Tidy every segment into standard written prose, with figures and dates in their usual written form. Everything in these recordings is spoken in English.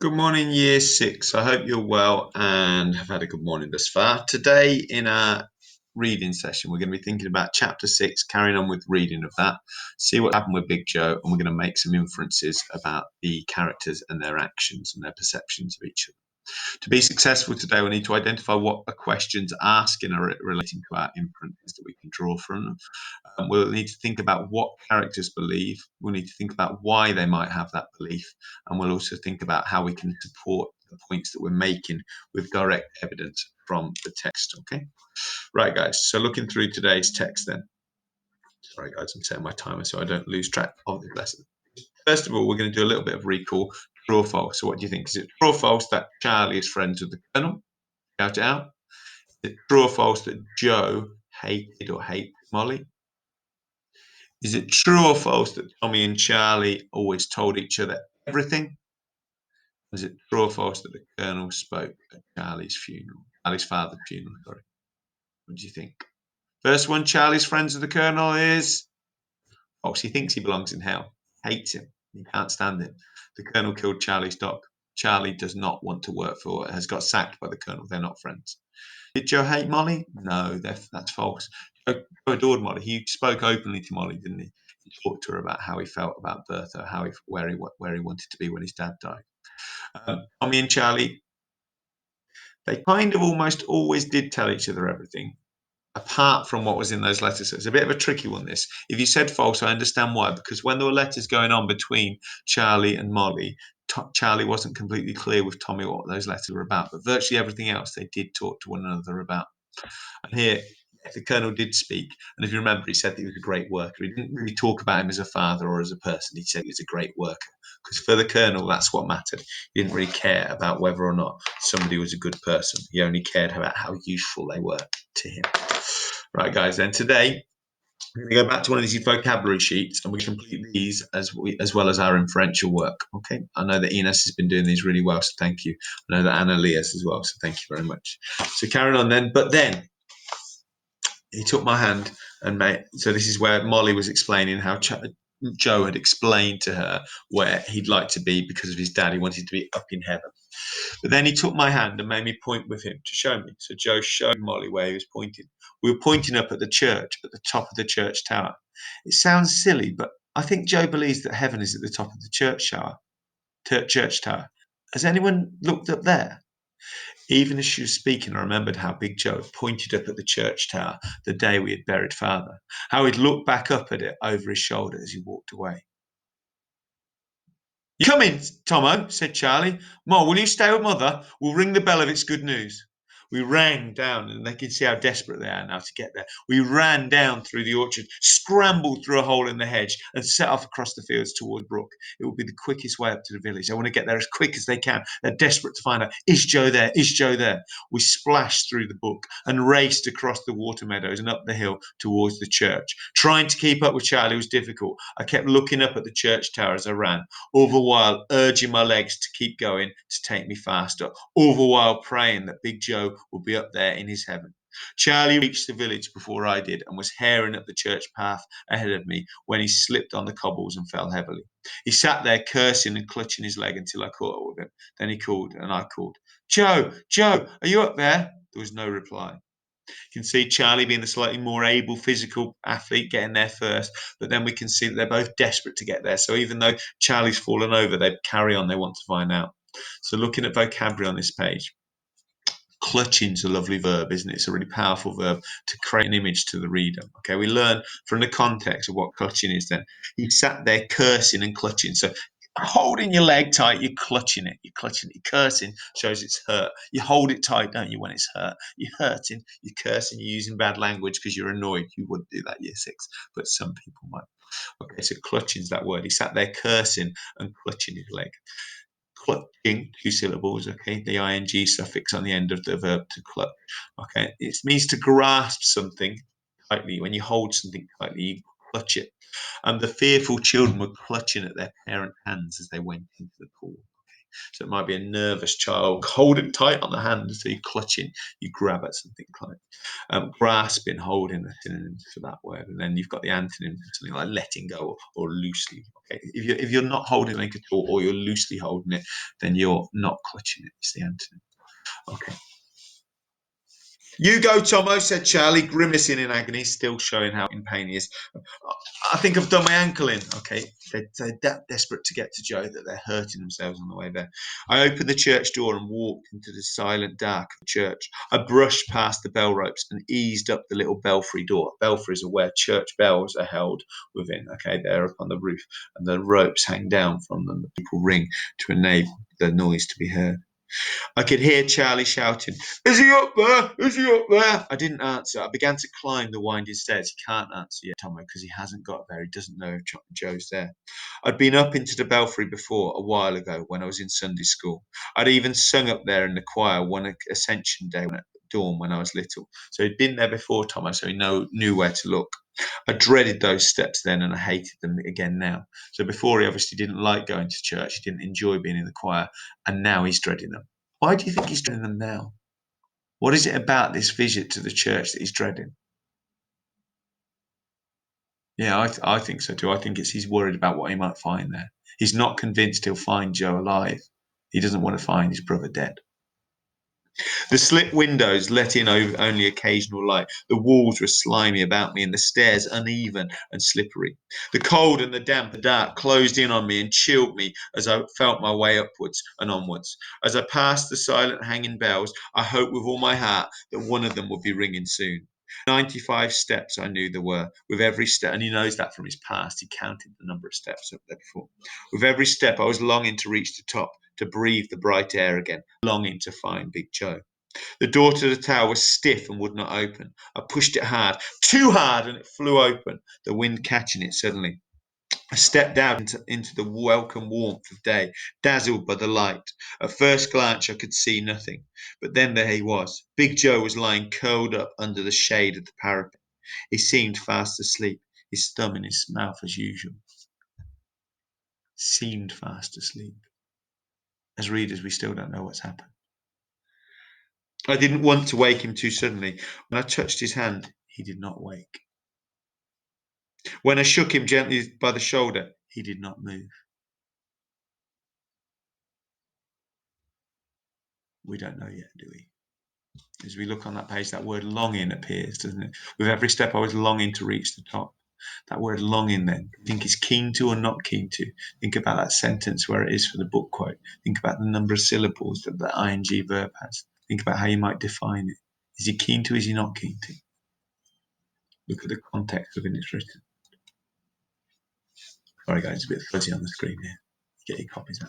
Good morning, year six. I hope you're well and have had a good morning thus far. Today, in our reading session, we're going to be thinking about chapter six, carrying on with reading of that, see what happened with Big Joe, and we're going to make some inferences about the characters and their actions and their perceptions of each other. To be successful today, we need to identify what the questions asking are relating to our inferences that we can draw from them. We'll need to think about what characters believe. We'll need to think about why they might have that belief. And we'll also think about how we can support the points that we're making with direct evidence from the text. Okay. Right, guys. So looking through today's text then. Sorry, guys, I'm setting my timer so I don't lose track of the lesson. First of all, we're going to do a little bit of recall. True or false? So what do you think? Is it true or false that Charlie is friends with the Colonel? Shout it out. Is it true or false that Joe hated or hates Molly? Is it true or false that Tommy and Charlie always told each other everything? Is it true or false that the Colonel spoke at Charlie's funeral? Charlie's father's funeral, sorry. What do you think? First one, Charlie's friends with the Colonel is false. He thinks he belongs in hell. Hates him. He can't stand him. The Colonel killed Charlie's dog. Charlie does not want to work for, has got sacked by the Colonel. They're not friends. Did Joe hate Molly? No, that's false. Joe adored Molly. He spoke openly to Molly, didn't he? He talked to her about how he felt about Bertha, where he wanted to be when his dad died. Tommy and Charlie, they kind of almost always did tell each other everything, apart from what was in those letters. So it's a bit of a tricky one, this. If you said false, I understand why, because when there were letters going on between Charlie and Molly, Charlie wasn't completely clear with Tommy what those letters were about, but virtually everything else they did talk to one another about. And here, the Colonel did speak, and if you remember, he said that he was a great worker. He didn't really talk about him as a father or as a person. He said he was a great worker, because for the Colonel, that's what mattered. He didn't really care about whether or not somebody was a good person. He only cared about how useful they were to him. Right, guys, then today we're going to go back to one of these vocabulary sheets and we complete these as well as our inferential work. Okay, I know that Ines has been doing these really well, so thank you. I know that Anna Lee has as well, so thank you very much. So carrying on then, but then he took my hand and made. So this is where Molly was explaining how Joe had explained to her where he'd like to be because of his dad. He wanted to be up in heaven. But then he took my hand and made me point with him to show me. So Joe showed Molly where he was pointing. We were pointing up at the church, at the top of the church tower. It sounds silly, but I think Joe believes that heaven is at the top of the church tower. Has anyone looked up there? Even as she was speaking, I remembered how Big Joe had pointed up at the church tower the day we had buried Father, how he'd looked back up at it over his shoulder as he walked away. "You come in, Tomo," said Charlie. "Ma, will you stay with Mother? We'll ring the bell if it's good news." We ran down, and they can see how desperate they are now to get there. We ran down through the orchard, scrambled through a hole in the hedge, and set off across the fields toward the brook. It would be the quickest way up to the village. I want to get there as quick as they can. They're desperate to find out, is Joe there? Is Joe there? We splashed through the brook and raced across the water meadows and up the hill towards the church. Trying to keep up with Charlie was difficult. I kept looking up at the church tower as I ran, all the while urging my legs to keep going to take me faster, all the while praying that Big Joe would be up there in his heaven. Charlie reached the village before I did and was herring up the church path ahead of me when he slipped on the cobbles and fell heavily. He sat there cursing and clutching his leg until I caught up with him. Then he called and I called, "Joe, Joe, are you up there?" There was no reply. You can see Charlie being the slightly more able physical athlete getting there first, but then we can see that they're both desperate to get there. So even though Charlie's fallen over, they carry on, they want to find out. So looking at vocabulary on this page, clutching is a lovely verb, isn't it? It's a really powerful verb to create an image to the reader. Okay, we learn from the context of what clutching is then. He sat there cursing and clutching. So holding your leg tight, you're clutching it. You're clutching it. You're cursing shows it's hurt. You hold it tight, don't you, when it's hurt? You're hurting, you're cursing, you're using bad language because you're annoyed. You wouldn't do that year six, but some people might. Okay, so clutching is that word. He sat there cursing and clutching his leg. Clutching, two syllables, okay? The ing suffix on the end of the verb to clutch, okay? It means to grasp something tightly. When you hold something tightly, you clutch it. And the fearful children were clutching at their parents' hands as they went into the pool. So it might be a nervous child holding tight on the hand, so you're clutching, you grab at something like grasping, holding, a synonym for that word. And then you've got the antonym for something like letting go or loosely. Okay, if you're not holding something at all or you're loosely holding it, then you're not clutching it. It's the antonym. Okay. You go, Tomo, said Charlie, grimacing in agony, still showing how in pain he is. I think I've done my ankle in. Okay, they're that desperate to get to Joe that they're hurting themselves on the way there. I opened the church door and walked into the silent dark of the church. I brushed past the bell ropes and eased up the little belfry door. Belfries are where church bells are held within. Okay, they're up on the roof and the ropes hang down from them. The people ring to enable the noise to be heard. I could hear Charlie shouting, "Is he up there? Is he up there?" I didn't answer. I began to climb the winding stairs. He can't answer yet, Tomo, because he hasn't got there. He doesn't know if Joe's there. I'd been up into the belfry before, a while ago, when I was in Sunday school. I'd even sung up there in the choir one Ascension Day at dawn when I was little. So he'd been there before, Tomo, so he knew where to look. I dreaded those steps then and I hated them again now. So before he obviously didn't like going to church, he didn't enjoy being in the choir, and now he's dreading them. Why do you think he's dreading them now? What is it about this visit to the church that he's dreading? Yeah, I think so too. I think he's worried about what he might find there. He's not convinced he'll find Joe alive. He doesn't want to find his brother dead. The slit windows let in only occasional light. The walls were slimy about me and the stairs uneven and slippery. The cold and the damp, the dark closed in on me and chilled me as I felt my way upwards and onwards. As I passed the silent hanging bells, I hoped with all my heart that one of them would be ringing soon. 95 steps I knew there were. With every step, and he knows that from his past, he counted the number of steps up there before. With every step, I was longing to reach the top, to breathe the bright air again, longing to find Big Joe. The door to the tower was stiff and would not open. I pushed it hard, too hard, and it flew open, the wind catching it suddenly. I stepped out into the welcome warmth of day, dazzled by the light. At first glance, I could see nothing. But then there he was. Big Joe was lying curled up under the shade of the parapet. He seemed fast asleep, his thumb in his mouth as usual. Seemed fast asleep. As readers, we still don't know what's happened. I didn't want to wake him too suddenly. When I touched his hand, he did not wake. When I shook him gently by the shoulder, he did not move. We don't know yet, do we? As we look on that page, that word longing appears, doesn't it? With every step, I was longing to reach the top. That word longing, then, think is keen to or not keen to. Think about that sentence where it is for the book quote. Think about the number of syllables that the ing verb has. Think about how you might define it. Is he keen to? Is he not keen to? Look at the context within it's written. Sorry, guys, it's a bit fuzzy on the screen here. Get your copies out.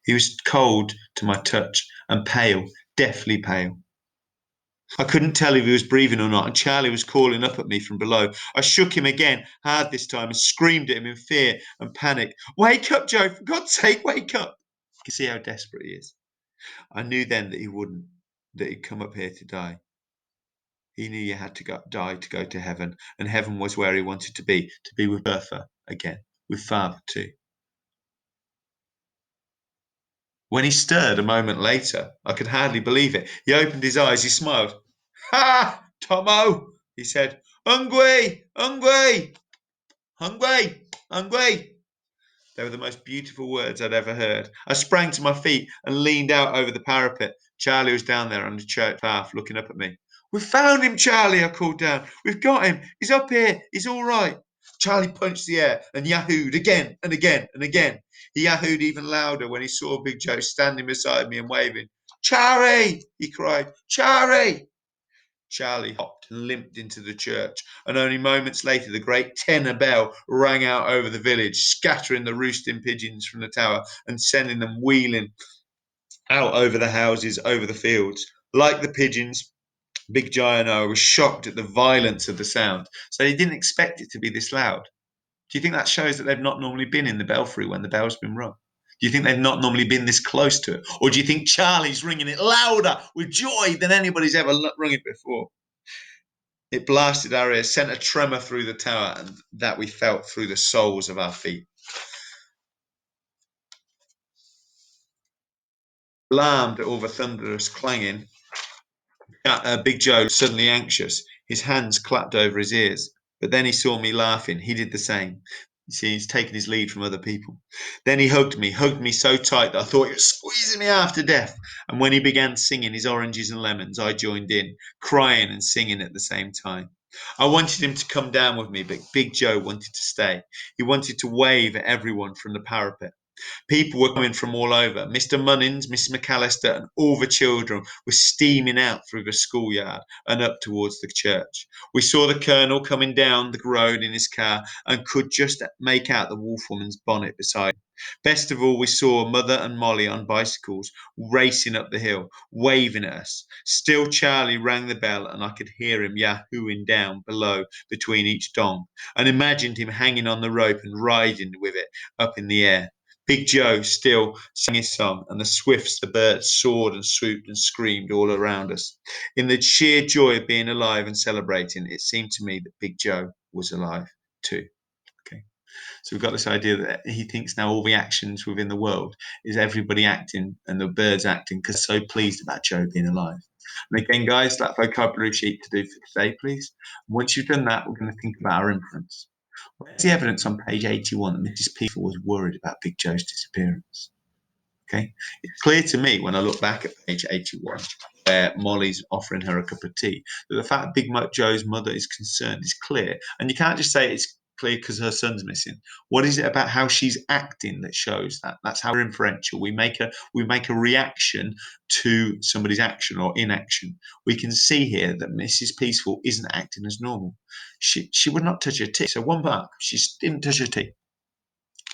He was cold to my touch and pale, deathly pale. I couldn't tell if he was breathing or not, and Charlie was calling up at me from below. I shook him again, hard this time, and screamed at him in fear and panic. "Wake up, Joe! For God's sake, wake up!" You can see how desperate he is. I knew then that he wouldn't, that he'd come up here to die. He knew you had to die to go to heaven, and heaven was where he wanted to be with Bertha again, with Father too. When he stirred a moment later, I could hardly believe it. He opened his eyes, he smiled. "Ha, Tomo," he said. "Hungry, hungry, hungry, hungry." They were the most beautiful words I'd ever heard. I sprang to my feet and leaned out over the parapet. Charlie was down there on the church path looking up at me. "We've found him, Charlie," I called down. "We've got him. He's up here. He's all right." Charlie punched the air and yahooed again and again and again. He yahooed even louder when he saw Big Joe standing beside me and waving. "Charlie!" he cried. "Charlie!" Charlie hopped and limped into the church, and only moments later the great tenor bell rang out over the village, scattering the roosting pigeons from the tower and sending them wheeling out over the houses, over the fields. Like the pigeons, Big Giant was shocked at the violence of the sound, so he didn't expect it to be this loud. Do you think that shows that they've not normally been in the belfry when the bell's been rung? Do you think they've not normally been this close to it? Or do you think Charlie's ringing it louder with joy than anybody's ever rung it before? It blasted our ears, sent a tremor through the tower, and that we felt through the soles of our feet. Alarmed at all the thunderous clanging, Big Joe suddenly anxious. His hands clapped over his ears. But then he saw me laughing. He did the same. You see, he's taken his lead from other people. Then he hugged me so tight that I thought he was squeezing me half to death. And when he began singing his oranges and lemons, I joined in, crying and singing at the same time. I wanted him to come down with me, but Big Joe wanted to stay. He wanted to wave at everyone from the parapet. People were coming from all over. Mr. Munnins, Miss McAllister, and all the children were steaming out through the schoolyard and up towards the church. We saw the Colonel coming down the road in his car and could just make out the Wolfwoman's bonnet beside him. Best of all, we saw Mother and Molly on bicycles racing up the hill, waving at us. Still, Charlie rang the bell, and I could hear him yahooing down below between each dong, and imagined him hanging on the rope and riding with it up in the air. Big Joe still sang his song, and the swifts, the birds, soared and swooped and screamed all around us. In the sheer joy of being alive and celebrating, it seemed to me that Big Joe was alive too. Okay. So we've got this idea that he thinks now all the actions within the world is everybody acting and the birds acting because they're so pleased about Joe being alive. And again, guys, that vocabulary sheet to do for today, please. Once you've done that, we're going to think about our inference. Where's the evidence on page 81 that Mrs. Peafowl was worried about Big Joe's disappearance? Okay, it's clear to me when I look back at page 81, where Molly's offering her a cup of tea, that the fact Big Joe's mother is concerned is clear. And you can't just say it's clear because her son's missing. What is it about how she's acting that shows that? That's how we're inferential. We make a reaction to somebody's action or inaction. We can see here that Mrs. Peaceful isn't acting as normal. She would not touch her tea. So one mark, she didn't touch her tea.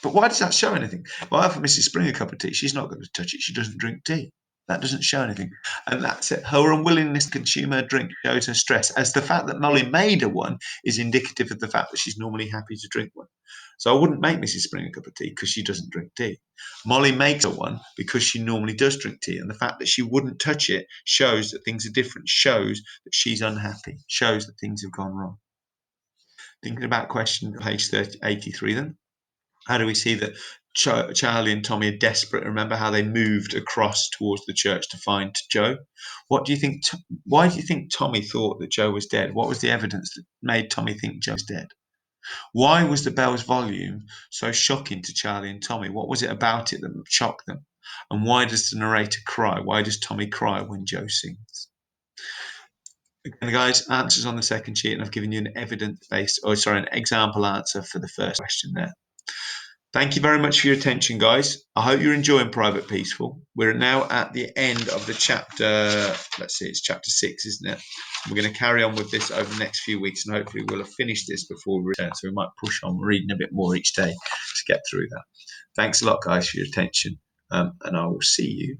But why does that show anything? Well, I offer Mrs. Spring a cup of tea. She's not going to touch it. She doesn't drink tea. That doesn't show anything. And that's it. Her unwillingness to consume her drink shows her stress, as the fact that Molly made her one is indicative of the fact that she's normally happy to drink one. So I wouldn't make Mrs. Spring a cup of tea because she doesn't drink tea. Molly makes her one because she normally does drink tea. And the fact that she wouldn't touch it shows that things are different, shows that she's unhappy, shows that things have gone wrong. Thinking about question page 83 then. How do we see that Charlie and Tommy are desperate? Remember how they moved across towards the church to find Joe? What do you think? Why do you think Tommy thought that Joe was dead? What was the evidence that made Tommy think Joe was dead? Why was the bell's volume so shocking to Charlie and Tommy? What was it about it that shocked them? And why does the narrator cry? Why does Tommy cry when Joe sings? Again, guys, answers on the second sheet, and I've given you an an example answer for the first question there. Thank you very much for your attention, guys. I hope you're enjoying Private Peaceful. We're now at the end of the chapter. Let's see, it's chapter 6, isn't it? We're going to carry on with this over the next few weeks, and hopefully we'll have finished this before we return. So we might push on reading a bit more each day to get through that. Thanks a lot, guys, for your attention, and I will see you